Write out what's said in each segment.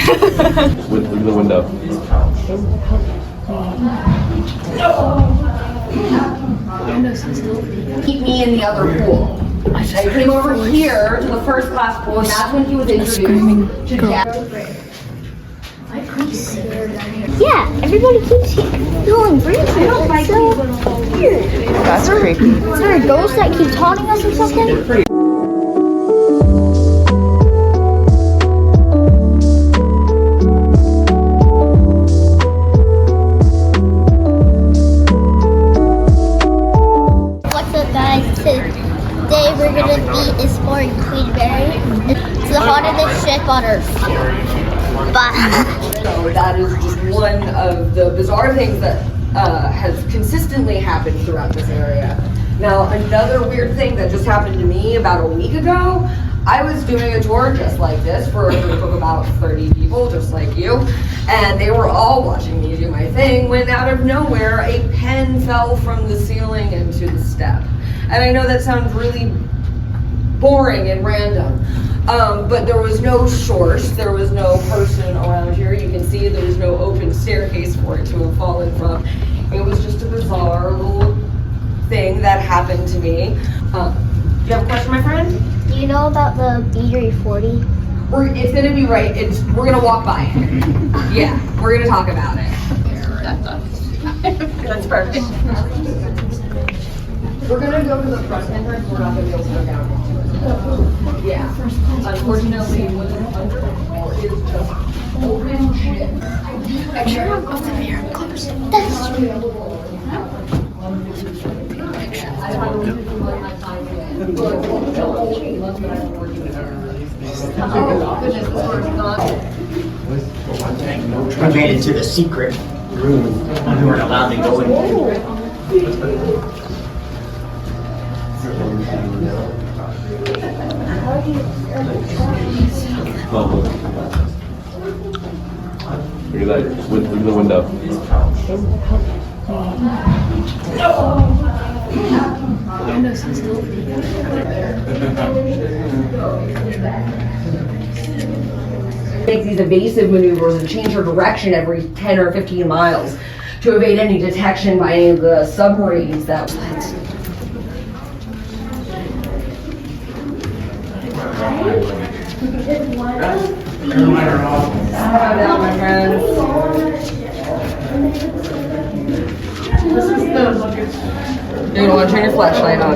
Look in the window. Keep me in the other pool. I came over here to the first class pool, and that's when he was introduced to Dad. Yeah, everybody keeps feeling breathing. It's so weird. That's creepy. Is there a ghost that keeps haunting us or something? What's up, guys? Today we're gonna be exploring Queenberry. It's the haunted ship on Earth. So that is just one of the bizarre things that has consistently happened throughout this area. Now, another weird thing that just happened to me about a week ago, I was doing a tour just like this for a group of about 30 people, just like you, and they were all watching me do my thing when out of nowhere, a pen fell from the ceiling into the step. And I know that sounds really boring and random, but there was no source, there was no person around here. You can see there was no open staircase for it to have fallen from. It was just a bizarre little thing that happened to me. You have a question, my friend? Do you know about the B 40? It's gonna be right, we're gonna walk by it. Yeah, we're gonna talk about it. That's perfect. We're gonna go to the front entrance, we're not gonna be able to go down. Yeah, unfortunately, what's under the floor is just open shit. I'm sure I'm off the mirror covers. That's true. I don't know my time yet. Oh, goodness, this one's not. I made it to the secret room and we weren't allowed to go in. Look at that. Look in the window. Make these evasive maneuvers and change her direction every 10 or 15 miles to evade any detection by any of the submarines that down, my friends. You're gonna want to turn your flashlight on.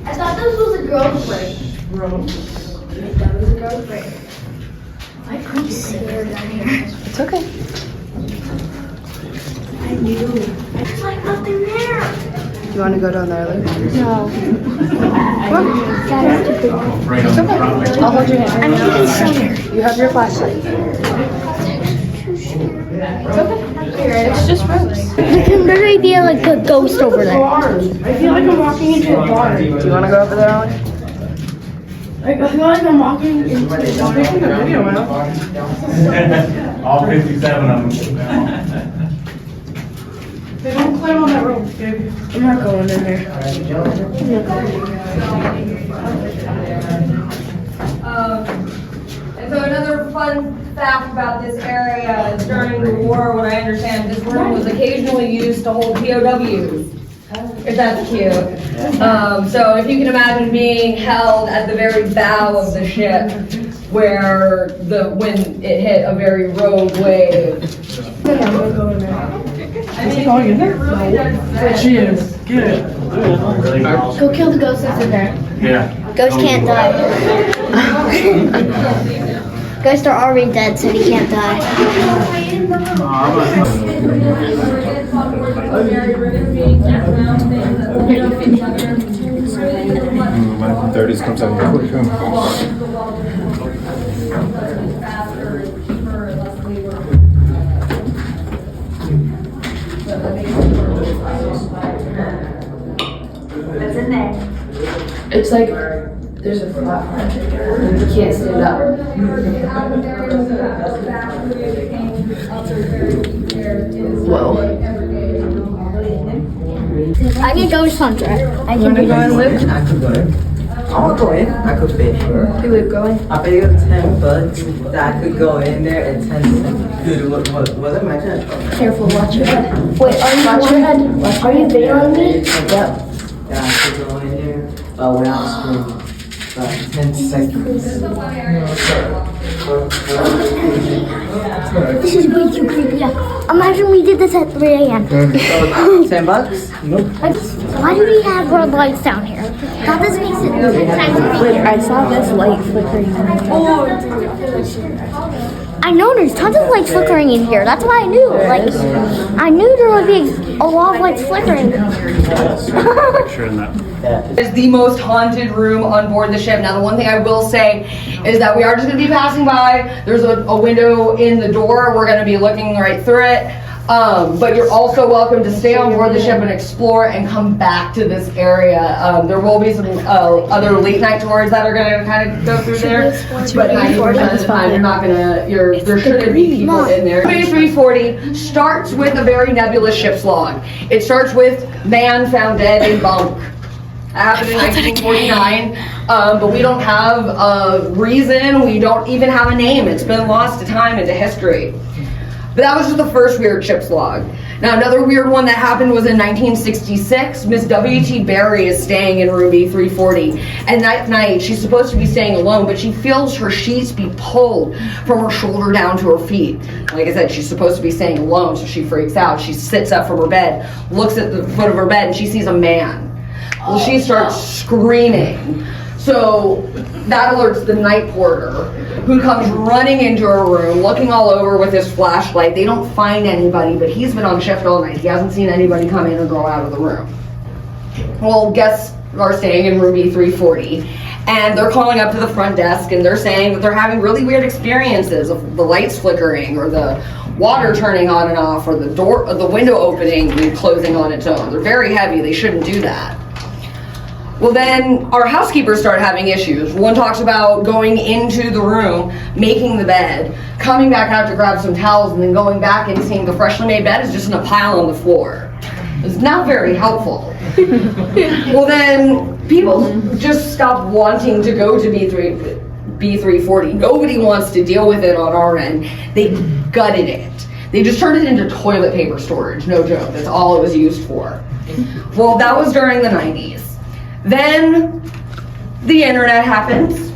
I thought this was a girl's break. That was a girl's break. I'm pretty scared down here. It's okay. I knew. There's like nothing there. Do you want to go down there, Luke? No. Come on. That is too big. It's okay. I'll hold your hand. I'm getting scared. You have your flashlight. It's okay. It's just rose. There can literally be like a ghost over there. I feel like I'm walking into a bar. Do you want to go over there, Owen? I feel like I'm walking into a bar. I'm taking a video, man. All 57 of them. They don't climb on that rope, baby. I'm not going in there. And so another fun fact about this area is during the war, what I understand, this room was occasionally used to hold POWs. If that's cute. So if you can imagine being held at the very bow of the ship where when it hit a very rogue wave. Is he going in there? No. She is. Get it. Go kill the ghost that's in there. Yeah. Ghosts can't die. Ghosts are already dead, so he can't die. 30s comes out quick, huh? like there's a flat and you can't stand up. Whoa. I can go Sandra. I can Wanna go in, Luke? I could go in. I'll go in. I could pay for it. Hey, Luke, go in. I pay you $10 that I could go in there and 10 cents. Dude, what am I doing? Careful, watch your head. Wait, watch your head. Are you videoing me? Yep. Yeah, I could go in there without screaming. 10 seconds. This is way too creepy. Imagine we did this at 3 a.m. $10? Nope. Why do we have red lights down here? That doesn't make sense. Luke, I saw this light flickering. I know there's tons of lights flickering in here. That's why I knew. Like, I knew there would be a lot of lights flickering. It's the most haunted room on board the ship. Now, the one thing I will say is that we are just going to be passing by. There's a window in the door. We're going to be looking right through it. But you're also welcome to stay on board the ship and explore and come back to this area. There will be some other late night tours that are going to kind of go through there. But 90% of the time, you're not going to, there shouldn't be people in there. 340 starts with a very nebulous ship's log. It starts with man found dead in bunk. That happened in 1949, but we don't have a reason, we don't even have a name. It's been lost to time and to history. But that was just the first weird ship's log. Now, another weird one that happened was in 1966. Miss W.T. Berry is staying in room B340, and that night she's supposed to be staying alone, but she feels her sheets be pulled from her shoulder down to her feet. Like I said, she's supposed to be staying alone, so she freaks out. She sits up from her bed, looks at the foot of her bed, and she sees a man. Well, she starts screaming. So that alerts the night porter, who comes running into her room, looking all over with his flashlight. They don't find anybody, but he's been on shift all night. He hasn't seen anybody come in or go out of the room. Well, guests are staying in room B340, and they're calling up to the front desk, and they're saying that they're having really weird experiences of the lights flickering, or the water turning on and off, or the door, or the window opening and closing on its own. They're very heavy. They shouldn't do that. Well, then our housekeepers start having issues. One talks about going into the room, making the bed, coming back out to grab some towels, and then going back and seeing the freshly made bed is just in a pile on the floor. It's not very helpful. Well, then people just stop wanting to go to B340. Nobody wants to deal with it on our end. They gutted it. They just turned it into toilet paper storage. No joke. That's all it was used for. Well, that was during the 90s. Then the internet happens,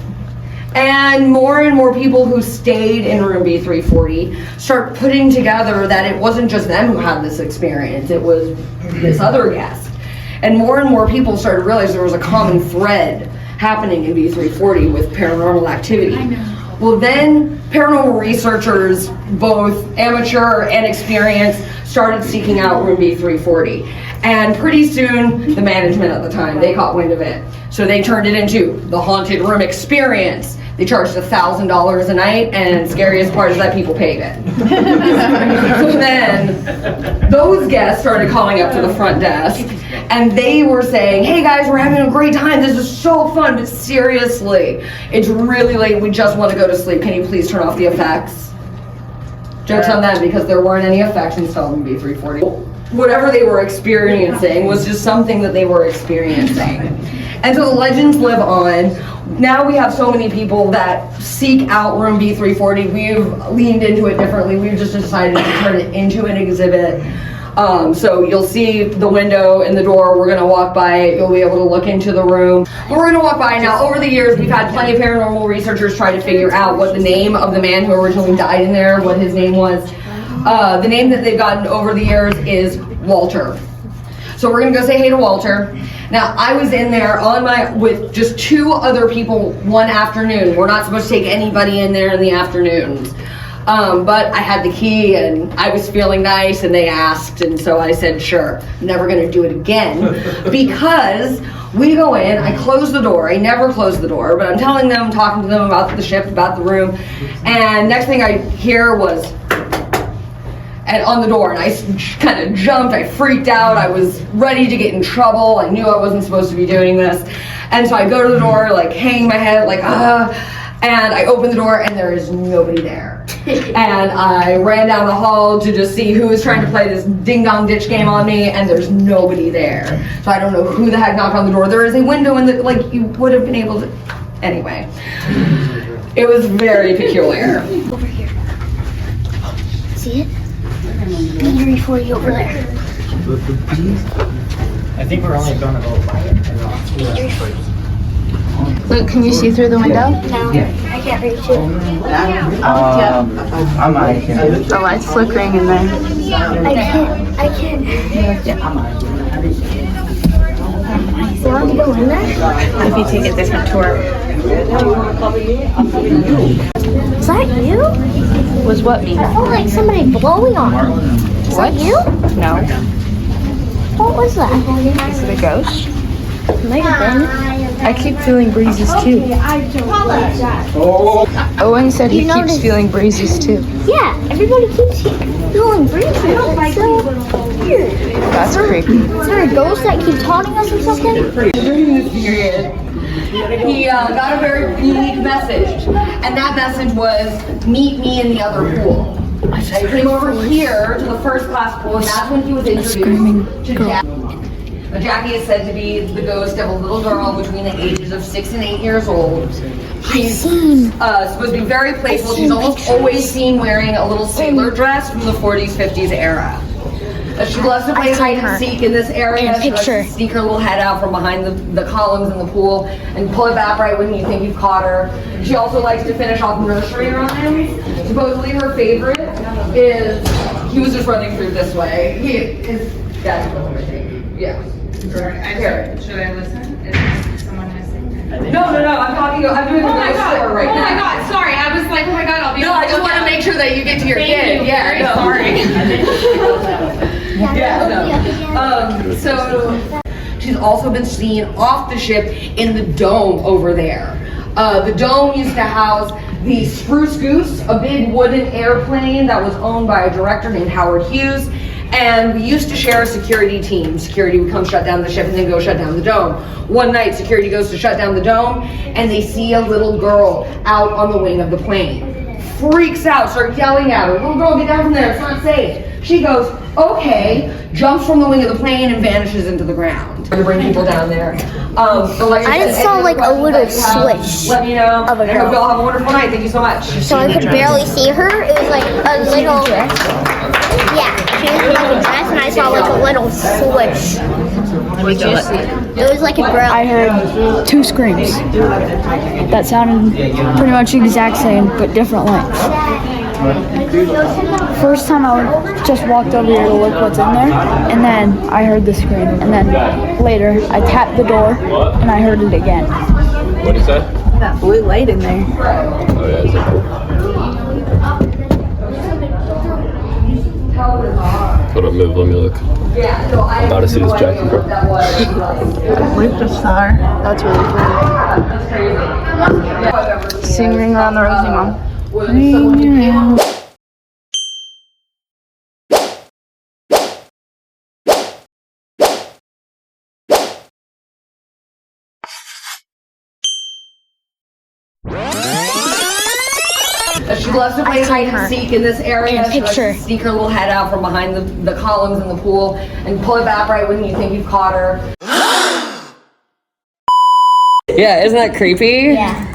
and more people who stayed in room B340 start putting together that it wasn't just them who had this experience, it was this other guest. And more people started to realize there was a common thread happening in B340 with paranormal activity. Well, then paranormal researchers, both amateur and experienced, started seeking out room B340. And pretty soon, the management at the time, they caught wind of it. So they turned it into the haunted room experience. They charged $1,000 a night, and scariest part is that people paid it. So then, those guests started calling up to the front desk, and they were saying, hey guys, we're having a great time, this is so fun, but seriously, it's really late, we just want to go to sleep, can you please turn off the effects? Joke's on them, because there weren't any effects installed in B340. Whatever they were experiencing was just something that they were experiencing. And so the legends live on. Now we have so many people that seek out room B340. We've leaned into it differently. We've just decided to turn it into an exhibit. So you'll see the window and the door. We're gonna walk by it. You'll be able to look into the room. But we're gonna walk by now. Over the years, we've had plenty of paranormal researchers try to figure out what the name of the man who originally died in there, what his name was. The name that they've gotten over the years is Walter. So we're gonna go say hey to Walter. Now, I was in there with just 2 other people one afternoon. We're not supposed to take anybody in there in the afternoons. But I had the key and I was feeling nice and they asked, and so I said, sure, I'm never gonna do it again. Because we go in, I close the door, I never close the door, but I'm telling them, talking to them about the ship, about the room, and next thing I hear was, and on the door, and I kind of jumped. I freaked out. I was ready to get in trouble. I knew I wasn't supposed to be doing this, and so I go to the door, like hanging my head, like and I open the door, and there is nobody there. And I ran down the hall to just see who was trying to play this ding-dong ditch game on me, and there's nobody there. So I don't know who the heck knocked on the door. There is a window in the, like, you would have been able to, anyway. It was very peculiar. Over here. See it? Maybe for you over there. I think we're only gonna go by it. Luke, can you see through the window? No, I can't reach it. I'm out here. The light's flickering in there. I can't. You want to go in there? If you take a different tour. Is that you? Was what mean? I felt like somebody blowing on me. Is that you? No. What was that? Is it a ghost? Might have been. I keep feeling breezes too. Owen said he You keeps noticed- feeling breezes too. Yeah, everybody keeps feeling breezes. It's so weird. That's creepy. Is there a ghost that keeps haunting us or something? During this period, he got a very unique message, and that message was, meet me in the other pool. And he came over here to the first class pool, and that's when he was introduced to Jackie. Jackie is said to be the ghost of a little girl between the ages of 6 and 8 years old. She's supposed to be very playful. She's almost always seen wearing a little sailor dress from the 40s, 50s era. She loves to play hide and seek in this area. She loves to sneak her little head out from behind the columns in the pool and pull it back right when you think you've caught her. She also likes to finish off nursery rhymes. Supposedly her favorite is, he was just running through this way. His dad's yeah. Should I listen? If someone has something. No, I'm doing the ghost tour right now. Oh my god, sorry. I was like, oh my god, I'll be No, I just want to make sure that you get to your kid. Yeah, no. Sorry. So she's also been seen off the ship in the dome over there. The dome used to house the Spruce Goose, a big wooden airplane that was owned by a director named Howard Hughes. And we used to share a security team. Security would come shut down the ship and then go shut down the dome. One night, security goes to shut down the dome, and they see a little girl out on the wing of the plane. Freaks out, starts yelling at her, little girl, get down from there, it's not safe. She goes, okay, jumps from the wing of the plane and vanishes into the ground. To bring people down there. I just saw like a little switch let me know. of a I hope girl. y'all have a wonderful night. Thank you so much. So I could barely see her. It was like a little dress. Yeah, she was in like a dress, and I saw like a little switch. What did you see? It was like a girl. I heard 2 screams that sounded pretty much the exact same, but different lengths. First time I just walked over here to look what's in there, and then I heard the scream, and then later I tapped the door, and I heard it again. What did you say? That blue light in there. Oh yeah, is that cool? Hold up, move, let me look. Yeah, so I About to see this Jackie girl. Luke just saw her. That's really cool. Sing Ring Around the Rosie, Mom. She loves to play hide and seek in this area. She likes to sneak her little head out from behind the columns in the pool and pull it back right when you think you've caught her. Yeah, isn't that creepy? Yeah.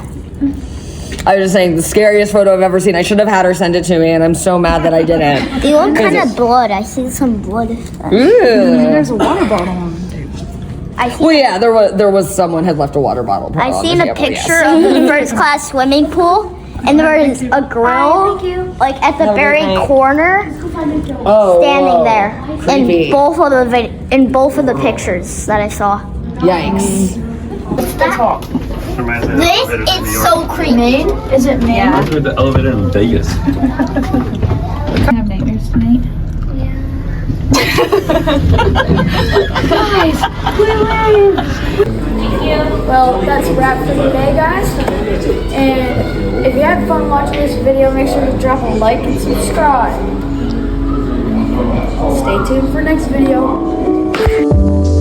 I was just saying, the scariest photo I've ever seen. I should have had her send it to me, and I'm so mad that I didn't. They look kind of blood. I see some blood. There's a water bottle on them. Well, yeah, there was someone had left a water bottle. I seen a picture of the first class swimming pool, and there was a girl like at the very corner standing there Creepy. in both of the pictures that I saw. Yikes. What's that? This is so creepy. Is it me? I heard the elevator in Vegas. I have nightmares tonight. Guys, Well, that's a wrap for today, guys. And if you had fun watching this video, make sure to drop a like and subscribe. tuned for next video.